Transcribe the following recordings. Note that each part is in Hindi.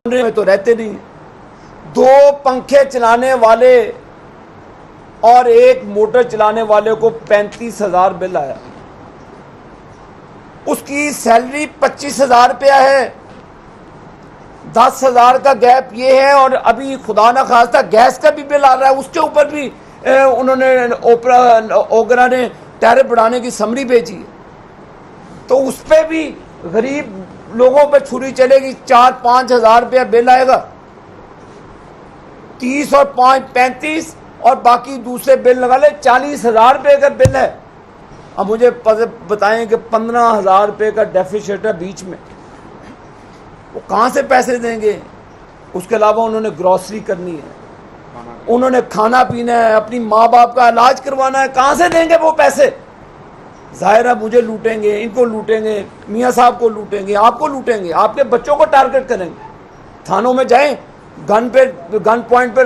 में तो रहते नहीं। 2 पंखे चलाने वाले और 1 मोटर चलाने वाले को 35,000 बिल आया। उसकी सैलरी 25,000 रुपया है। 10,000 का गैप ये है। और अभी खुदा ना खास्ता गैस का भी बिल आ रहा है, उसके ऊपर भी उन्होंने ओगरा ने टैरिफ बढ़ाने की समरी भेजी है। तो उस पर भी गरीब लोगों पे छुरी चलेगी। 4-5 हज़ार रुपया बिल आएगा। 30 और 5 35 और बाकी दूसरे बिल लगा ले। 40,000 रुपये का बिल है। अब मुझे बताएं कि 15,000 रुपये का डेफिसिट है बीच में, वो कहाँ से पैसे देंगे? उसके अलावा उन्होंने ग्रॉसरी करनी है, उन्होंने खाना पीना है, अपनी माँ बाप का इलाज करवाना है। कहाँ से देंगे वो पैसे? जाहिर है मुझे लूटेंगे, इनको लूटेंगे, मियाँ साहब को लूटेंगे, आपको लूटेंगे, आपके बच्चों को टारगेट करेंगे। थानों में जाएं, गन पॉइंट पर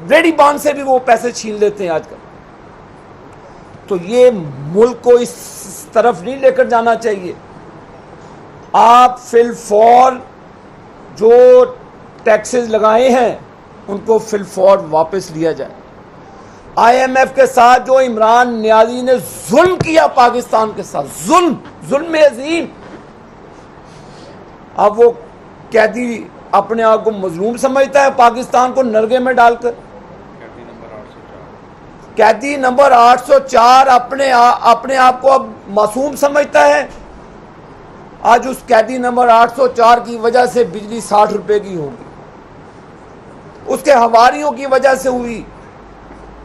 रेडी बांध से भी वो पैसे छीन लेते हैं आजकल। तो ये मुल्क को इस तरफ नहीं लेकर जाना चाहिए। आप फिलफौर जो टैक्सेस लगाए हैं उनको फिलफौर वापस लिया जाए। IMF के साथ जो इमरान नियाजी ने जुल्म किया पाकिस्तान के साथ, जुल्म अजीम। अब वो कैदी अपने आप को मजलूम समझता है, पाकिस्तान को नरगे में डालकर। कैदी नंबर 804 अपने आप को अब मासूम समझता है। आज उस कैदी नंबर 804 की वजह से बिजली 60 रुपए की होगी, उसके हवारियों की वजह से हुई,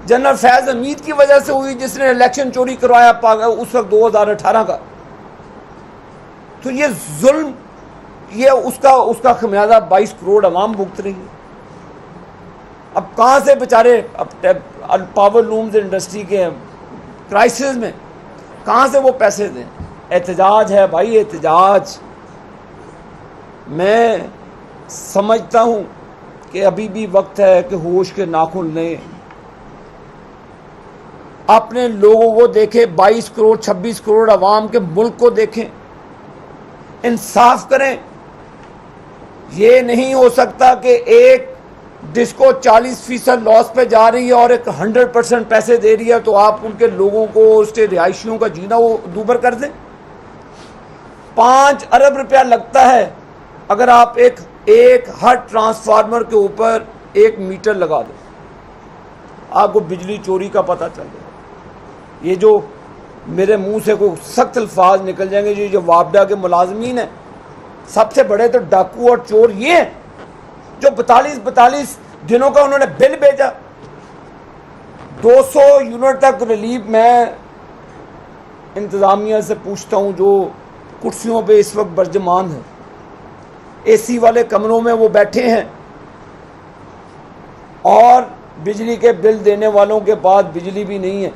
जनरल फैज हमीद की वजह से हुई जिसने इलेक्शन चोरी करवाया उस वक्त 2018 का। तो ये जुल्म, ये उसका खमियाजा 22 करोड़ अवाम भुगत रही है। अब कहाँ से बेचारे पावर लूम्स इंडस्ट्री के क्राइसिस में कहाँ से वो पैसे दें? एहतजाज है भाई, एहतजाज। मैं समझता हूँ कि अभी भी वक्त है कि होश के नाखून लें, अपने लोगों को देखें। 22 करोड़ 26 करोड़ अवाम के मुल्क को देखें, इंसाफ करें। ये नहीं हो सकता कि एक जिसको 40% लॉस पे जा रही है और एक 100% पैसे दे रही है तो आप उनके लोगों को, उसके रिहायशियों का जीना वो दूभर कर दें। 5 अरब रुपया लगता है अगर आप एक हर ट्रांसफार्मर के ऊपर 1 मीटर लगा दें, आपको बिजली चोरी का पता चल जाए। ये जो मेरे मुंह से कोई सख्त अल्फाज निकल जाएंगे, जो वापडा के मुलाजमीन हैं, सबसे बड़े तो डाकू और चोर ये हैं जो 42 दिनों का उन्होंने बिल भेजा। 200 यूनिट तक रिलीफ। मैं इंतज़ामिया से पूछता हूँ जो कुर्सियों पे इस वक्त बर्जमान है, AC वाले कमरों में वो बैठे हैं और बिजली के बिल देने वालों के पास बिजली भी नहीं है,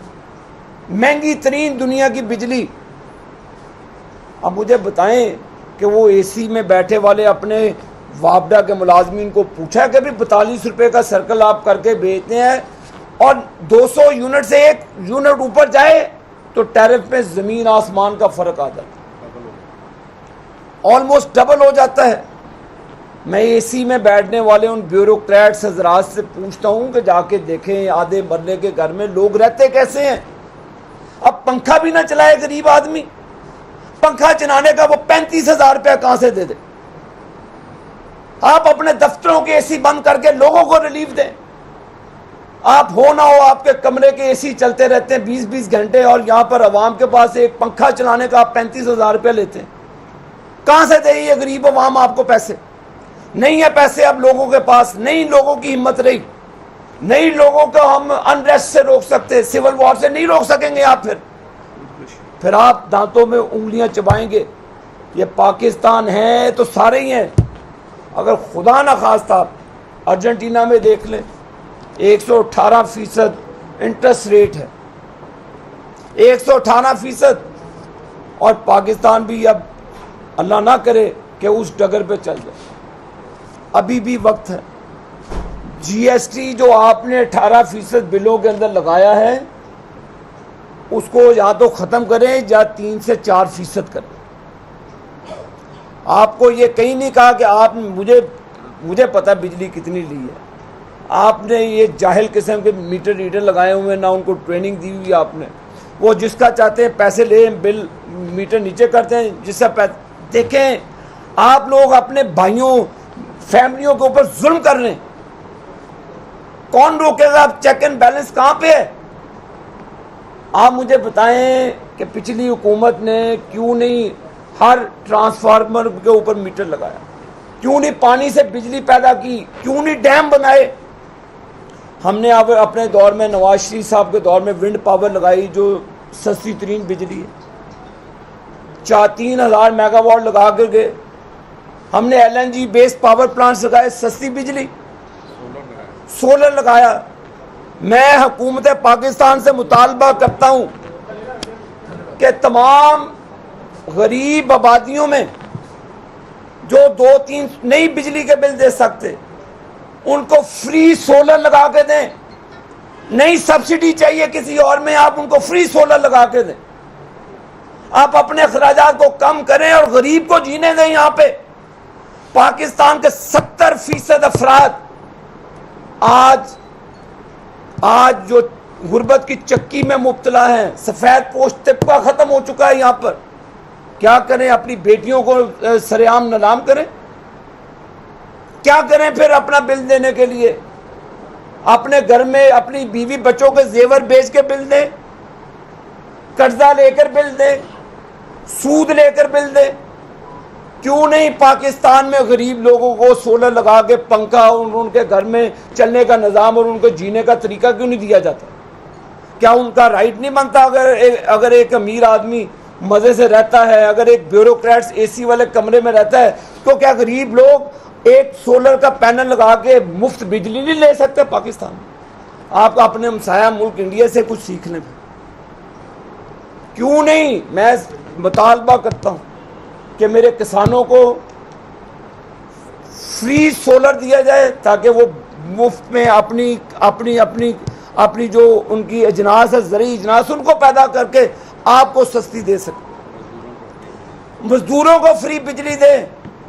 महंगी तरीन दुनिया की बिजली। अब मुझे बताएं कि वो AC में बैठे वाले अपने वापडा के मुलाजमीन को पूछा कि भी 42 रुपये का सर्कल आप करके बेचते हैं और 200 यूनिट से 1 यूनिट ऊपर जाए तो टैरिफ में ज़मीन आसमान का फ़र्क आ जाता है, ऑलमोस्ट डबल हो जाता है। मैं AC में बैठने वाले उन ब्यूरोक्रेट्स हजरात से पूछता हूँ कि जाके देखें आधे मरने के घर में लोग रहते कैसे हैं। अब पंखा भी ना चलाए गरीब आदमी, पंखा चलाने का वो 35,000 रुपया कहाँ से दे दे? आप अपने दफ्तरों के AC बंद करके लोगों को रिलीफ दें। आप हो ना हो आपके कमरे के AC चलते रहते हैं 20-20 घंटे और यहाँ पर अवाम के पास एक पंखा चलाने का आप 35,000 रुपया लेते हैं। कहाँ से दे ये गरीब अवाम आपको पैसे? नहीं है पैसे अब लोगों के पास, नहीं लोगों की हिम्मत रही, नहीं लोगों को हम अनरेस्ट से रोक सकते, सिविल वॉर से नहीं रोक सकेंगे आप। फिर आप दांतों में उंगलियां चबाएंगे। ये पाकिस्तान है तो सारे ही हैं। अगर खुदा ना खास्ता अर्जेंटीना में देख लें 118% इंटरेस्ट रेट है, 118%। और पाकिस्तान भी अब अल्लाह ना करे कि उस डगर पे चल जाए, अभी भी वक्त है। GST जो आपने 18% बिलों के अंदर लगाया है उसको या तो ख़त्म करें या 3 से 4% करें। आपको ये कहीं नहीं कहा कि आप मुझे मुझे पता बिजली कितनी ली है। आपने ये जाहिल किस्म के मीटर रीडर लगाए हुए, ना उनको ट्रेनिंग दी हुई आपने। वो जिसका चाहते हैं पैसे ले, बिल मीटर नीचे करते हैं जिसका देखें, आप लोग अपने भाइयों फैमिलियों के ऊपर जुल्म कर रहे हैं। कौन रोकेगा? आप चेक एंड बैलेंस कहां पे है? आप मुझे बताएं कि पिछली हुकूमत ने क्यों नहीं हर ट्रांसफार्मर के ऊपर मीटर लगाया? क्यों नहीं पानी से बिजली पैदा की? क्यों नहीं डैम बनाए? हमने अब अपने दौर में, नवाज शरीफ साहब के दौर में विंड पावर लगाई जो सस्ती तरीन बिजली है। 3,000 मेगावाट लगा कर गए। हमने LNG बेस्ड पावर प्लांट्स लगाए, सस्ती बिजली। सोलर लगाया। मैं हुकूमत पाकिस्तान से मुतालबा करता हूं कि तमाम गरीब आबादियों में जो 2-3 नई बिजली के बिल दे सकते, उनको फ्री सोलर लगा के दें। नहीं सब्सिडी चाहिए किसी और में, आप उनको फ्री सोलर लगा के दें। आप अपने अखराजात को कम करें और गरीब को जीने दें। यहां पे पाकिस्तान के 70% अफराद आज जो गुर्बत की चक्की में मुब्तला हैं, सफेद पोश तबका खत्म हो चुका है। यहां पर क्या करें? अपनी बेटियों को सरेआम नीलाम करें? क्या करें फिर अपना बिल देने के लिए? अपने घर में अपनी बीवी बच्चों के जेवर बेच के बिल दें, कर्जा लेकर बिल दें, सूद लेकर बिल दें। क्यों नहीं पाकिस्तान में गरीब लोगों को सोलर लगा के पंखा और उनके घर में चलने का निज़ाम और उनको जीने का तरीका क्यों नहीं दिया जाता? क्या उनका राइट नहीं बनता? अगर एक अमीर आदमी मजे से रहता है, अगर एक ब्यूरोक्रेट्स AC वाले कमरे में रहता है, तो क्या गरीब लोग एक सोलर का पैनल लगा के मुफ्त बिजली नहीं ले सकते पाकिस्तान में? आप अपने हमसाया मुल्क इंडिया से कुछ सीख लें। क्यों नहीं? मैं मुतालबा करता हूं कि मेरे किसानों को फ्री सोलर दिया जाए ताकि वो मुफ्त में अपनी जो उनकी अजनास है, ज़रूरी अजनास, उनको पैदा करके आपको सस्ती दे सके। मजदूरों को फ्री बिजली दें।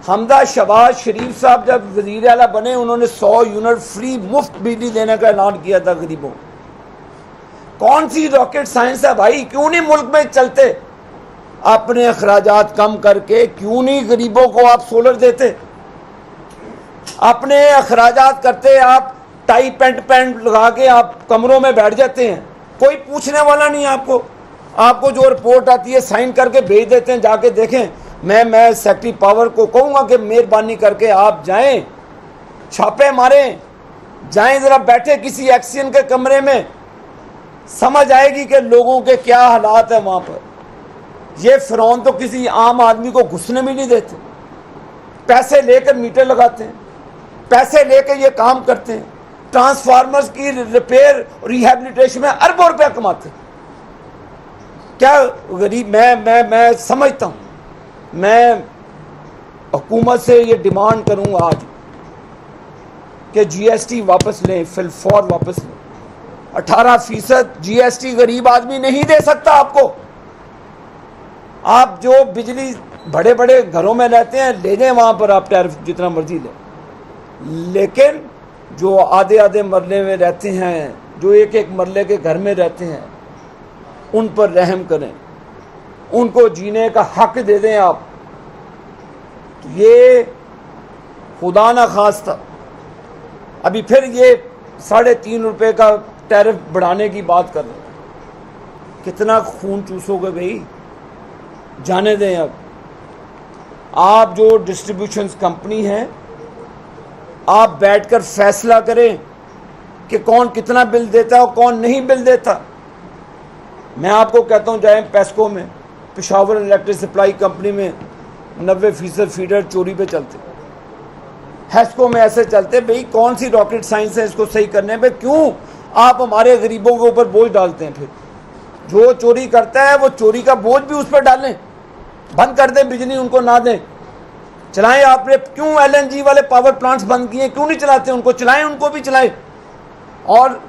हमदा शहबाज शरीफ साहब जब वजीर आला बने, उन्होंने 100 यूनिट फ्री मुफ्त बिजली देने का ऐलान किया था गरीबों। कौन सी रॉकेट साइंस है भाई? क्यों नहीं मुल्क में चलते? अपने अखराजात कम करके क्यों नहीं गरीबों को आप सोलर देते? अपने अखराजात करते, आप टाई पैंट लगा के आप कमरों में बैठ जाते हैं, कोई पूछने वाला नहीं आपको जो रिपोर्ट आती है साइन करके भेज देते हैं, जाके देखें। मैं सेक्रेटरी पावर को कहूँगा कि मेहरबानी करके आप जाएं, छापे मारें, जाएं जरा बैठे किसी एक्शन के कमरे में, समझ आएगी कि लोगों के क्या हालात है वहाँ पर। ये फिरौन तो किसी आम आदमी को घुसने भी नहीं देते, पैसे लेकर मीटर लगाते हैं, पैसे लेकर ये काम करते हैं, ट्रांसफार्मर्स की रिपेयर रिहैबिलिटेशन में अरबों रुपया कमाते हैं। क्या गरीब, मैं समझता हूँ, मैं हुकूमत से ये डिमांड करूँगा आज कि GST वापस लें, फिलफौर वापस लें। 18% GST गरीब आदमी नहीं दे सकता आपको। आप जो बिजली बड़े बड़े घरों में रहते हैं ले जाएं, वहाँ पर आप टैरिफ जितना मर्जी लें, लेकिन जो आधे आधे मरले में रहते हैं, जो एक एक मरले के घर में रहते हैं, उन पर रहम करें, उनको जीने का हक दे दें आप। तो ये खुदा ना खास्ता अभी फिर ये 3.5 रुपये का टैरिफ बढ़ाने की बात कर रहे हैं। कितना खून चूसोगे भाई? जाने दें। अब आप जो डिस्ट्रीब्यूशन कंपनी है, आप बैठकर फैसला करें कि कौन कितना बिल देता है और कौन नहीं बिल देता। मैं आपको कहता हूं, जाएं पेस्को में, पेशावर इलेक्ट्रिक सप्लाई कंपनी में 90% फीडर चोरी पे चलते, हेस्को में ऐसे चलते। भाई कौन सी रॉकेट साइंस है इसको सही करने पे? क्यों आप हमारे गरीबों के ऊपर बोझ डालते हैं? फिर जो चोरी करता है वो चोरी का बोझ भी उस पर डालें, बंद कर दें, बिजली उनको ना दें, चलाएं। आपने क्यों LNG वाले पावर प्लांट्स बंद किए? क्यों नहीं चलाते? उनको चलाएं, उनको भी चलाएं और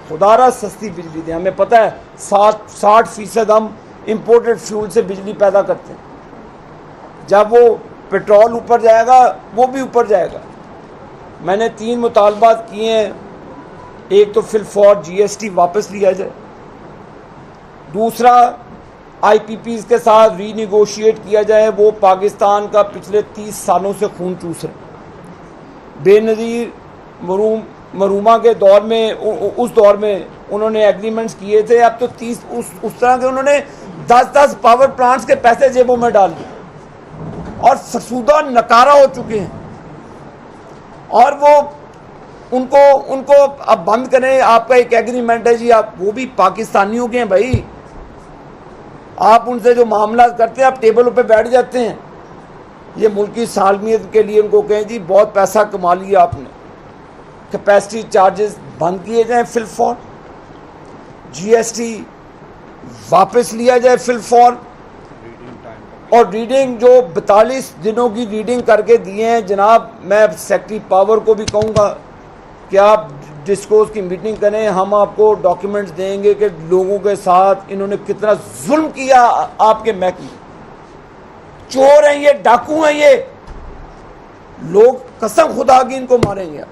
खुदारा सस्ती बिजली दें। हमें पता है 60% हम इंपोर्टेड फ्यूल से बिजली पैदा करते हैं। जब वो पेट्रोल ऊपर जाएगा, वो भी ऊपर जाएगा। मैंने 3 मुतालबात किए हैं। एक तो फिलफॉर GST वापस लिया जाए, दूसरा IPPs के साथ रीनिगोशिएट किया जाए। वो पाकिस्तान का पिछले 30 सालों से खून चूस रहे। बेनज़ीर मरूमा के दौर में, उस दौर में उन्होंने एग्रीमेंट्स किए थे। अब तो 30 उस तरह के उन्होंने 10-10 पावर प्लांट्स के पैसे जेबों में डाल दिए और फरसूदा नकारा हो चुके हैं। और वो उनको अब बंद करें। आपका एक एग्रीमेंट है जी, आप वो भी पाकिस्तानियों के हैं भाई। आप उनसे जो मामला करते हैं, आप टेबलों पे बैठ जाते हैं। ये मुल्क की सालमियत के लिए उनको कहें जी बहुत पैसा कमा लिया आपने, कैपेसिटी चार्जेस बंद किए जाएं, फिलफॉर GST वापस लिया जाए, फिलफॉर। और रीडिंग जो 42 दिनों की रीडिंग करके दिए हैं जनाब, मैं सेक्रेटरी पावर को भी कहूँगा कि आप डिस्कोर्स की मीटिंग करें। हम आपको डॉक्यूमेंट्स देंगे कि लोगों के साथ इन्होंने कितना जुल्म किया। आपके महकमे चोर हैं ये, डाकू हैं ये लोग, कसम खुदा की इनको मारेंगे आप,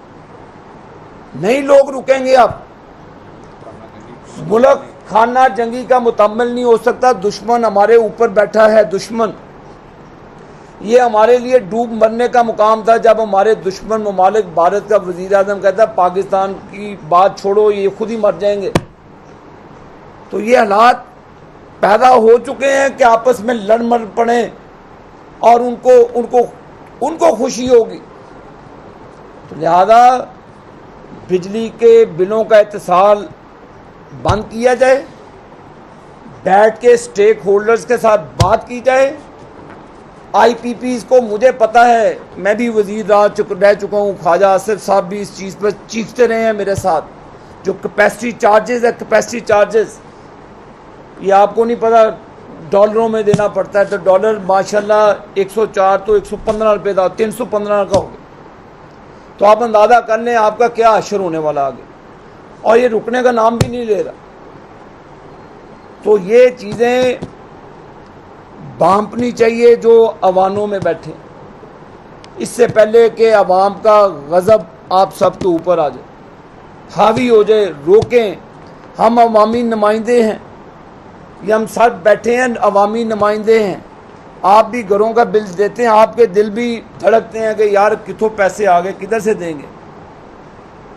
नहीं लोग रुकेंगे। आप मुल्क खाना जंगी का मुकम्मल नहीं हो सकता। दुश्मन हमारे ऊपर बैठा है, दुश्मन। ये हमारे लिए डूब मरने का मुकाम था जब हमारे दुश्मन ममालिक, भारत का वज़ीर आज़म कहता पाकिस्तान की बात छोड़ो, ये खुद ही मर जाएंगे। तो ये हालात पैदा हो चुके हैं कि आपस में लड़ मर पड़े और उनको खुशी होगी। तो लिहाजा बिजली के बिलों का इत्तिसाल बंद किया जाए, बैठ के स्टेक होल्डर्स के साथ बात की जाए। IPPs को, मुझे पता है, मैं भी वज़ीर रह चुका हूँ, ख्वाजा आसिफ साहब भी इस चीज़ पर चीखते रहे हैं मेरे साथ। जो कैपेसिटी चार्जेस है, कैपेसिटी चार्जेस ये आपको नहीं पता डॉलरों में देना पड़ता है। तो डॉलर माशाल्लाह 104 तो 115 रुपये था, 315 का हो गया। तो आप अंदाज़ा कर लें आपका क्या असर होने वाला आगे। और ये रुकने का नाम भी नहीं ले रहा। तो ये चीज़ें भांपनी चाहिए जो अवानों में बैठे, इससे पहले कि अवाम का गज़ब आप सब के ऊपर आ जाए, हावी हो जाए। रोकें। हम अवामी नुमाइंदे हैं, ये हम सब बैठे हैं, अवामी नुमाइंदे हैं। आप भी घरों का बिल देते हैं, आपके दिल भी धड़कते हैं कि यार कितों पैसे आ गए, किधर से देंगे।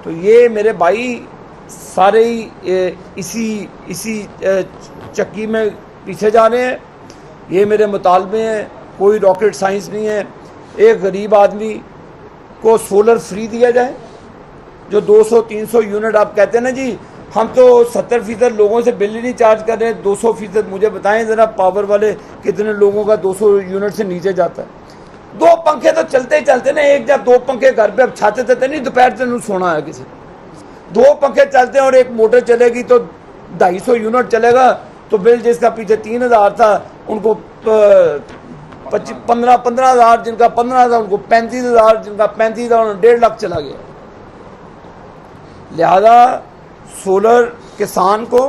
तो ये मेरे भाई सारे ही इसी चक्की में पीछे जा रहे हैं। ये मेरे मुतालबे हैं, कोई रॉकेट साइंस नहीं है। एक गरीब आदमी को सोलर फ्री दिया जाए। जो 200-300 यूनिट आप कहते हैं ना जी, हम तो 70% लोगों से बिल ही नहीं चार्ज कर रहे हैं। 200% मुझे बताएं ज़रा, पावर वाले कितने लोगों का 200 यूनिट से नीचे जाता है। 2 पंखे तो चलते ही चलते ना, एक जब 2 पंखे घर पे अब छाते थे नहीं, दोपहर से सोना है किसी। 2 पंखे चलते हैं और एक मोटर चलेगी तो 250 यूनिट चलेगा। तो बिल जिसका पीछे 3000 था उनको 15,000, जिनका 15,000 उनको 35,000, जिनका 35,000 1.5 लाख चला गया। लिहाजा सोलर किसान को,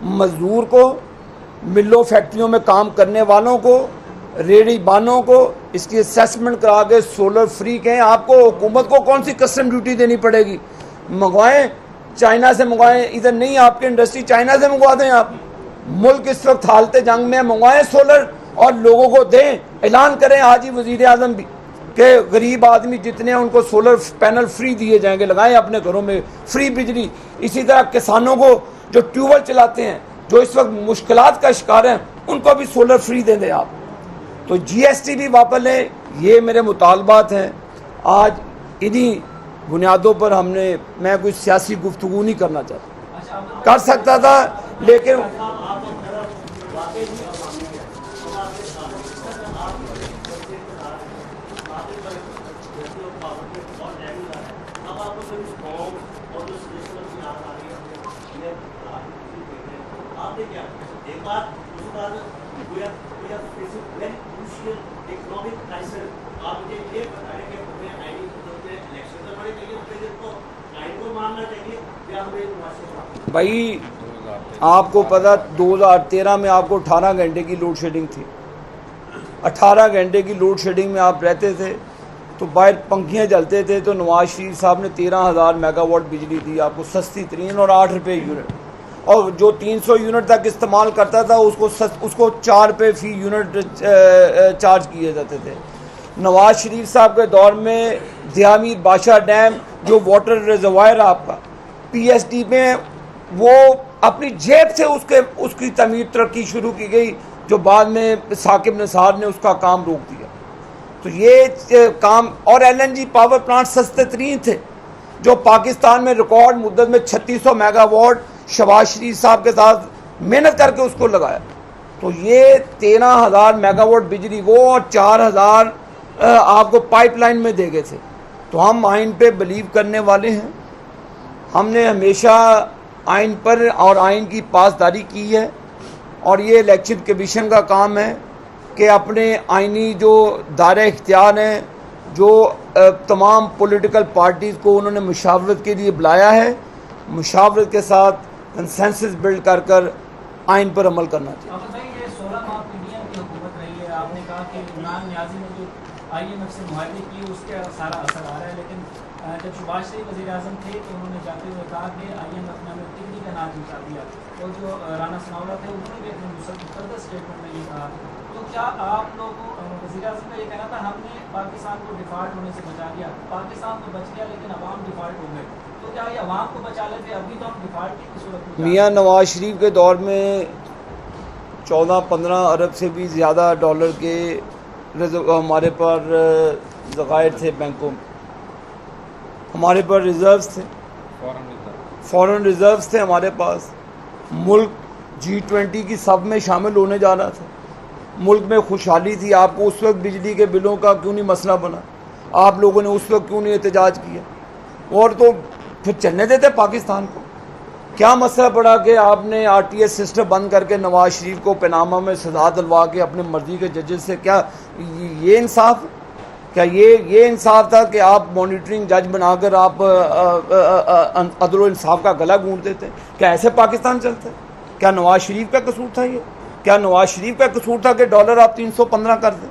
मजदूर को, मिलों फैक्ट्रियों में काम करने वालों को, रेडी बानों को इसकी असेसमेंट करा के सोलर फ्री कहें। आपको हुकूमत को कौन सी कस्टम ड्यूटी देनी पड़ेगी? मंगवाएं, चाइना से मंगवाएं। इधर नहीं, आपकी इंडस्ट्री चाइना से मंगवा दें। आप मुल्क इस वक्त हालत जंग में, मंगवाएं सोलर और लोगों को दें। ऐलान करें आज ही वज़ीर आज़म भी कि गरीब आदमी जितने हैं उनको सोलर पैनल फ्री दिए जाएंगे, लगाएं अपने घरों में फ्री बिजली। इसी तरह किसानों को जो ट्यूबवेल चलाते हैं, जो इस वक्त मुश्किलात का शिकार हैं, उनको भी सोलर फ्री दे दें आप। तो GST भी वापस लें। ये मेरे मुतालबात हैं। आज इन्हीं बुनियादों पर मैं कोई सियासी गुफ्तगू नहीं करना चाहता, कर सकता था लेकिन भाई आपको पता 2013 में आपको 18 घंटे की लोड शेडिंग थी। 18 घंटे की लोड शेडिंग में आप रहते थे तो बाहर पंखियाँ जलते थे, तो नवाज शरीफ साहब ने 13,000 मेगावाट बिजली दी आपको सस्ती तरीन और 8 रुपये यूनिट, और जो 300 यूनिट तक इस्तेमाल करता था उसको 4 रुपये फी यूनिट चार्ज किए जाते थे। नवाज शरीफ साहब के दौर में दियामीर बादशाह डैम जो वाटर रिजर्वायर आपका पीएसडी में, वो अपनी जेब से उसकी तमीर तरक्की शुरू की गई, जो बाद में साकिब निसार ने उसका काम रोक दिया। तो ये काम, और एलएनजी पावर प्लांट सस्ते तरीन थे, जो पाकिस्तान में रिकॉर्ड मुद्दत में 3600 मेगावाट शहबाज शरीफ साहब के साथ मेहनत करके उसको लगाया। तो ये 13,000 मेगावाट बिजली वो और 4,000 आपको पाइपलाइन में दे गए थे। तो हम आइन पे बिलीव करने वाले हैं, हमने हमेशा आइन पर और आइन की पासदारी की है, और ये इलेक्शन कमीशन का काम है कि अपने आइनी जो दायरे इख्तियार हैं, जो तमाम पॉलिटिकल पार्टीज़ को उन्होंने मुशावरत के लिए बुलाया है, मुशावरत के साथ कंसेंसस बिल्ड कर आइन पर अमल करना चाहिए। ये 16 माह पीडीएम की हुकूमत रही है, आपने कहा कि इमरान नियाज़ी ने जो IMF से मुआहदे किए उसके सारा असर आ रहा है, लेकिन जब शहबाज शरीफ वज़ीर-ए-आज़म थे तो उन्होंने जाते हुए कहा कि IMF ने हमें टिकनी का नाज निकाल दिया, और जो राना सनाउल्लाह थे उन्होंने भी अपने मुक़द्दस स्टेटमेंट में ये कहा। तो क्या आप लोगों वज़ीर-ए-आज़म का ये कहना था हमने पाकिस्तान को डिफ़ॉल्ट होने से बचा लिया, पाकिस्तान तो बच गया लेकिन अवाम डिफ़ॉल्ट हो गए, तो क्या ये अवाम को बचा लेते, अभी तो हम डिफ़ॉल्ट की सूरत में? मियाँ नवाज शरीफ के दौर में 14-15 अरब से भी ज़्यादा डॉलर के हमारे पर ज़खायर थे बैंकों में, हमारे पर रिज़र्व्स थे, फॉरेन रिज़र्व्स थे हमारे पास। मुल्क G20 की सब में शामिल होने जा रहा था, मुल्क में खुशहाली थी। आपको उस वक्त बिजली के बिलों का क्यों नहीं मसला बना, आप लोगों ने उस वक्त क्यों नहीं एहतजाज किया, और तो फिर चलने देते पाकिस्तान को। क्या मसला पड़ा कि आपने RTS सिस्टम बंद करके नवाज शरीफ को पनामा में सजा दिलवा के अपने मर्जी के जजेस से, क्या ये इंसाफ, क्या ये इंसाफ था कि आप मॉनिटरिंग जज बनाकर आप अदल इंसाफ का गला घूंट देते? क्या ऐसे पाकिस्तान चलता है? क्या नवाज शरीफ का कसूर था ये? क्या नवाज शरीफ का कसूर था कि डॉलर आप 315 कर दें?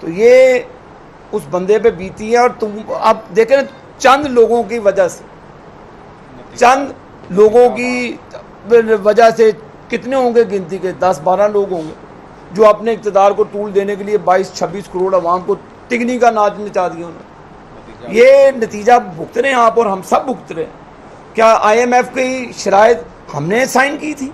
तो ये उस बंदे पे बीती है। और तुम आप देखें, चंद लोगों की वजह से, चंद लोगों की वजह से कितने होंगे, गिनती के 10-12 लोग होंगे जो अपने इक़्तिदार को टूल देने के लिए 22-26 करोड़ अवाम को टिकनी का नाच नचा दिया उन्होंने। ये नतीजा भुगत रहे हैं आप और हम सब भुगत रहे हैं। क्या IMF की शराइत हमने साइन की थी?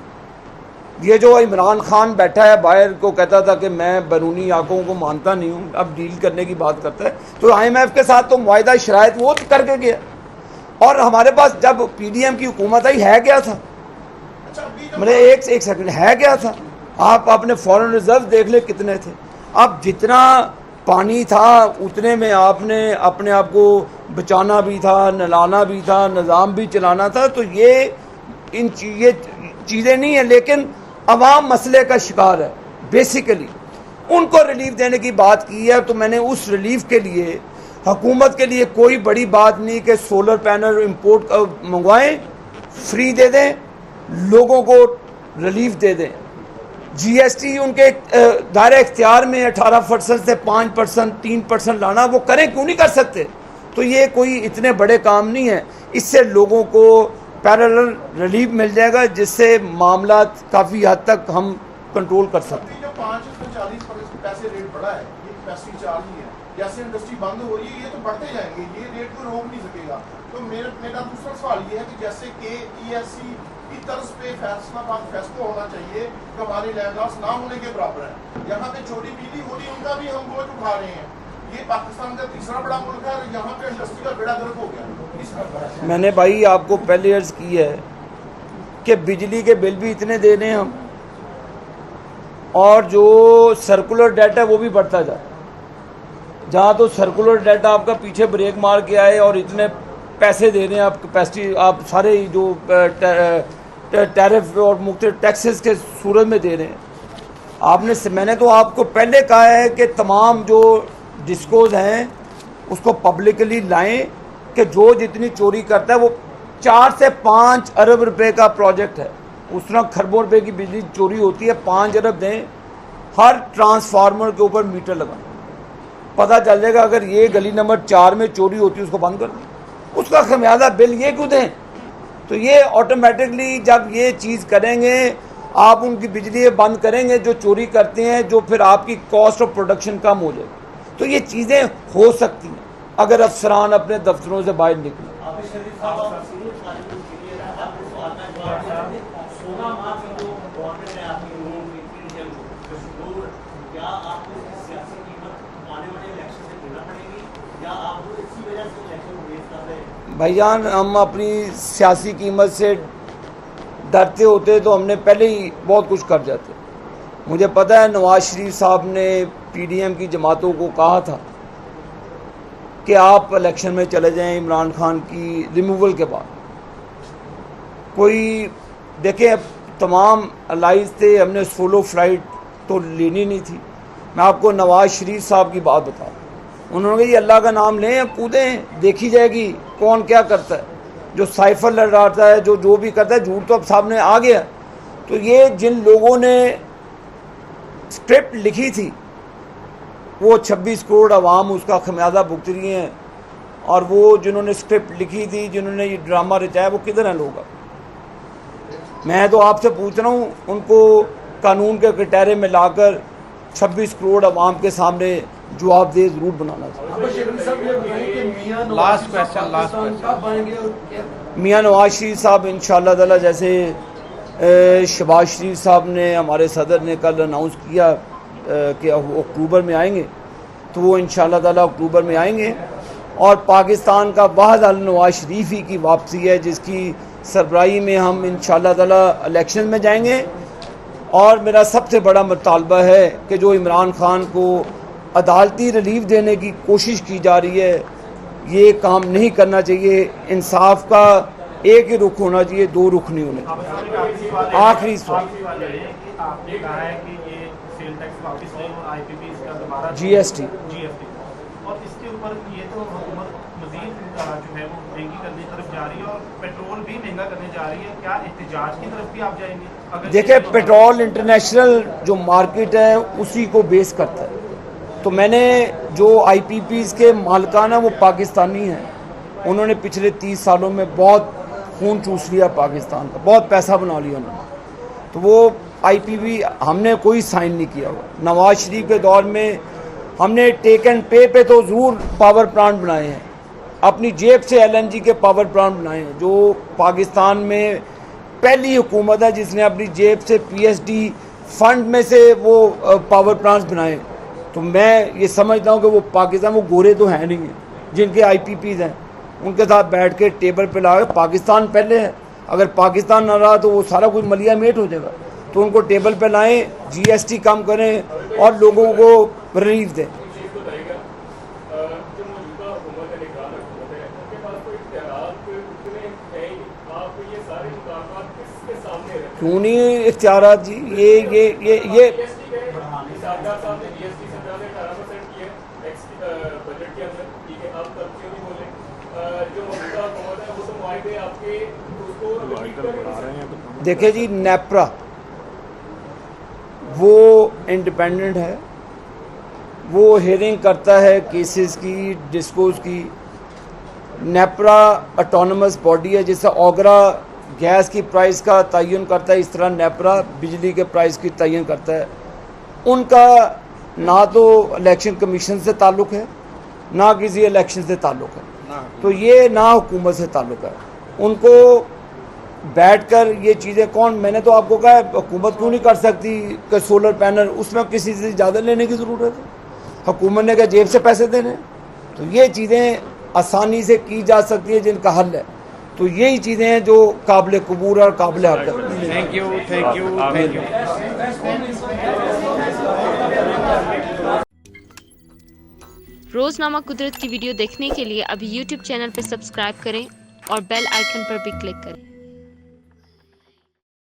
ये जो इमरान खान बैठा है बाहर को कहता था कि मैं बैरूनी आंखों को मानता नहीं हूँ, अब डील करने की बात करता है, तो IMF के साथ तो मुआहिदा शराइत वो करके गया। और हमारे पास जब PDM की हुकूमत आई है क्या था, मतलब एक सेकंड, है क्या था? आप अपने फॉरेन रिजर्व देख ले कितने थे। अब जितना पानी था उतने में आपने अपने आप को बचाना भी था, नलाना भी था, निज़ाम भी चलाना था। तो ये चीज़ें नहीं है, लेकिन अवाम मसले का शिकार है। बेसिकली उनको रिलीफ देने की बात की है, तो मैंने उस रिलीफ के लिए हुकूमत के लिए कोई बड़ी बात नहीं कि सोलर पैनल इंपोर्ट मंगवाएं, फ्री दे दें, लोगों को रिलीफ दे दें। GST उनके दायरे इख्तियार में 18% से 5%, 3% लाना, वो करें, क्यों नहीं कर सकते? तो ये कोई इतने बड़े काम नहीं है। इससे लोगों को पैरेलल रिलीफ मिल जाएगा, जिससे मामला काफ़ी हद तक हम कंट्रोल कर सकते हैं। जो 5 से 40% पैसे रेट बढ़ा है, ये कैपेसिटी चार्ज नहीं है, जैसे इंडस्ट्री बंद हो रही है ये तो बढ़ते जाएंगे, ये रेट को रोक नहीं सकेगा। तो मेरा दूसरा सवाल ये है कि जैसे कि ESC की तर्ज पे फैसला होना चाहिए कि हमारे लैंड लॉस ना होने के बराबर है। यहाँ पे चोरी बिजली हो रही है, उनका भी हम बोझ उठा रहे हैं। ये पाकिस्तान का तीसरा बड़ा मुल्क है, यहाँ पे इंडस्ट्री का बेड़ा गर्क हो गया। मैंने भाई आपको पहले अर्ज की है कि बिजली के बिल भी इतने दे रहे हैं हम, और जो सर्कुलर डेट है वो भी बढ़ता जाए। जहाँ तो सर्कुलर डेटा आपका पीछे ब्रेक मार के आए और इतने पैसे दे रहे हैं आप कैपेसिटी, आप सारे जो टैरिफ और मुख्तलिफ टैक्सेस के सूरत में दे रहे हैं। मैंने तो आपको पहले कहा है कि तमाम जो डिस्कोज हैं उसको पब्लिकली लाएं कि जो जितनी चोरी करता है वो 4 से 5 अरब रुपए का प्रोजेक्ट है, उस तरह खरबों रुपए की बिजली चोरी होती है, 5 अरब दें, हर ट्रांसफार्मर के ऊपर मीटर लगाएं, पता चल जाएगा अगर ये गली नंबर 4 में चोरी होती है उसको बंद कर दें, उसका खमियाजा बिल ये क्यों दें। तो ये ऑटोमेटिकली जब ये चीज़ करेंगे, आप उनकी बिजली बंद करेंगे जो चोरी करते हैं, जो फिर आपकी कॉस्ट ऑफ प्रोडक्शन कम हो जाएगी। तो ये चीज़ें हो सकती हैं अगर अफसरान अपने दफ्तरों से बाहर निकलें। भाईजान, हम अपनी सियासी कीमत से डरते होते तो हमने पहले ही बहुत कुछ कर जाते। मुझे पता है नवाज शरीफ साहब ने पीडीएम की जमातों को कहा था कि आप इलेक्शन में चले जाएं इमरान खान की रिमूवल के बाद। कोई देखें, तमाम अलाइज थे, हमने सोलो फ्लाइट तो लेनी नहीं थी। मैं आपको नवाज शरीफ साहब की बात बताऊँ, उन्होंने कहा अल्लाह का नाम लें, कूदें, देखी जाएगी कौन क्या करता है। जो साइफर लड़ाता है, जो भी करता है, झूठ तो अब सामने आ गया। तो ये जिन लोगों ने स्क्रिप्ट लिखी थी वो 26 करोड़ आवाम उसका खमियाजा भुगत रही हैं, और वो जिन्होंने स्क्रिप्ट लिखी थी, जिन्होंने ये ड्रामा रचाया, वो किधर हैं लोग। मैं तो आपसे पूछ रहा हूँ, उनको कानून के कटहरे में लाकर 26 करोड़ आवाम के सामने जवाबदेह जरूर बनाना चाहिए। मियाँ नवाज शरीफ साहब इंशाअल्लाह ताला, जैसे शहबाज शरीफ साहब ने, हमारे सदर ने कल अनाउंस किया कि अक्टूबर में आएंगे, तो वो इंशाअल्लाह ताला अक्टूबर में आएंगे। और पाकिस्तान का वाहिद हल नवाज शरीफ ही की वापसी है, जिसकी सरबराही में हम इंशाअल्लाह ताला इलेक्शन में जाएंगे। और मेरा सबसे बड़ा मुतालबा है कि जो इमरान खान को अदालती रिलीफ देने की कोशिश की जा रही है, ये काम नहीं करना चाहिए। इंसाफ का एक ही रुख होना चाहिए, दो रुख नहीं होने चाहिए। आखिरी सवाल, आपने कहा है कि ये सेल टैक्स वापस नहीं और आईपीपी इसका दोबारा जीएसटी, और इसके ऊपर ये तो हुकूमत मजीद जो है वो महंगी करने की तरफ जा रही है और पेट्रोल भी महंगा करने जा रही है। क्या एहतजाज की तरफ भी आप जाएंगे? देखिए, पेट्रोल इंटरनेशनल जो मार्केट है उसी को बेस करता है। तो मैंने जो आईपीपीज़ के मालिकान हैं वो पाकिस्तानी हैं। उन्होंने पिछले 30 सालों में बहुत खून चूस लिया पाकिस्तान का, बहुत पैसा बना लिया उन्होंने। तो वो आईपीपी हमने कोई साइन नहीं किया हुआ। नवाज शरीफ के दौर में हमने टेक एंड पे पे तो ज़रूर पावर प्लांट बनाए हैं, अपनी जेब से एलएनजी के पावर प्लांट बनाए हैं। जो पाकिस्तान में पहली हुकूमत है जिसने अपनी जेब से पीएसडी फंड में से वो पावर प्लांट्स बनाए। तो मैं ये समझता हूँ कि वो पाकिस्तान, वो गोरे तो हैं नहीं हैं जिनके आईपीपीज़ हैं, उनके साथ बैठ के टेबल पे ला के, पाकिस्तान पहले है, अगर पाकिस्तान ना रहा तो वो सारा कुछ मलिया मेट हो जाएगा। तो उनको टेबल पे लाएं, जीएसटी कम करें और लोगों को रिलीफ दें। क्यों नहीं इख्तियारात जी, ये देखिए जी, नेप्रा वो इंडिपेंडेंट है, वो हेयरिंग करता है केसेस की, डिस्पोज की। नेप्रा ऑटोनमस बॉडी है, जैसे ओगरा गैस की प्राइस का तयन करता है, इस तरह नेप्रा बिजली के प्राइस की तयन करता है। उनका ना तो इलेक्शन कमीशन से ताल्लुक़ है, ना किसी इलेक्शन से ताल्लुक़ है, तो ये ना हुकूमत से ताल्लुक़ है। उनको बैठकर ये चीज़ें कौन, मैंने तो आपको कहा हुकूमत क्यों नहीं कर सकती कि सोलर पैनल, उसमें किसी से ज़्यादा लेने की ज़रूरत है। हुकूमत ने क्या जेब से पैसे देने? तो ये चीज़ें आसानी से की जा सकती है जिनका हल है। तो यही चीज़ें हैं जो काबिल कबूल और काबिल हरकत। Thank you, thank you, thank you. रोज़नामा कुदरत की वीडियो देखने के लिए अभी YouTube चैनल पर सब्सक्राइब करें और बेल आइकन पर भी क्लिक करें।